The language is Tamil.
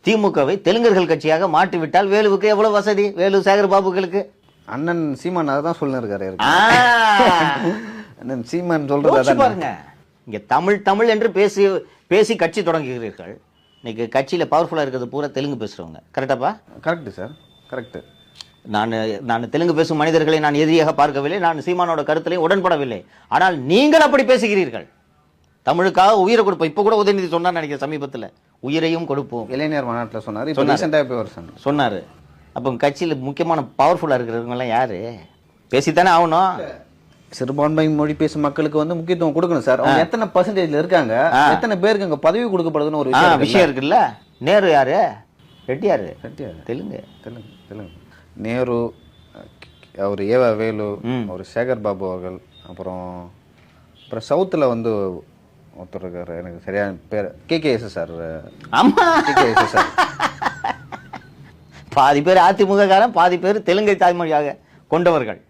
திமுகவை தெலுங்கர்கள் கட்சியாக மாற்றிவிட்டால் வேலுவுக்கு எவ்வளவு வசதி, வேலு சேகர் பாபுக்களுக்கு. அண்ணன் சீமான் அதான் சொல்லிருக்காரு. ஆ, அண்ணன் சீமான் யோசிச்சு சொல்றது பாருங்க. இங்க தமிழ் தமிழ் என்று பேசி பேசி கட்சி தொடங்குகிறீர்கள். இன்னைக்கு கட்சியில பவர்ஃபுல்லா இருக்கிறது பூரா தெலுங்கு பேசுறவங்க. கரெக்டாப்பா? Correct sir, correct. நான் தெலுங்கு பேசும் மனிதர்களை நான் எதிரியாக பார்க்கவில்லை, நான் சீமானோட கருத்திலே உடன்படவில்லை. ஆனால் நீங்கள் அப்படி பேசுகிறீர்கள். தமிழுக்காக உயிரை கொடுப்போம். இப்ப கூட உதயநிதி சொன்னார் நினைக்கிறேன் சமீபத்தில், உயிரையும் கொடுப்போம். இளைஞர் மாநாட்டில் சொன்னார். இப்போ ரீசெண்டாக போய் ஒரு சொன்னாரு. அப்போ கட்சியில் முக்கியமான பவர்ஃபுல்லா இருக்கிறவங்க எல்லாம் யாரு? பேசித்தானே ஆகணும். சிறுபான்மை மொழி பேசும் மக்களுக்கு வந்து முக்கியத்துவம் கொடுக்கணும் சார். அவங்க எத்தனை பர்சன்டேஜ்ல இருக்காங்க, எத்தனை பேருக்கு அங்க பதவி கொடுக்கப்படுதுன்னு ஒரு விஷயம் இருக்குல்ல. நேரு யாரு? ரெட்டியாரு. தெலுங்கு. தெலுங்கு தெலுங்கு நேரு, அவர் ஏவா வேலு, அவர் சேகர் பாபு அவர்கள், அப்புறம் சவுத்தில் வந்து ஒருத்தர் இருக்காரு, எனக்கு சரியான பேர் KKS சார். ஆமா, KKS சார். பாதி பேர் அதிமுக காரன், பாதி பேர் தெலுங்கை தாய்மொழியாக கொண்டவர்கள்.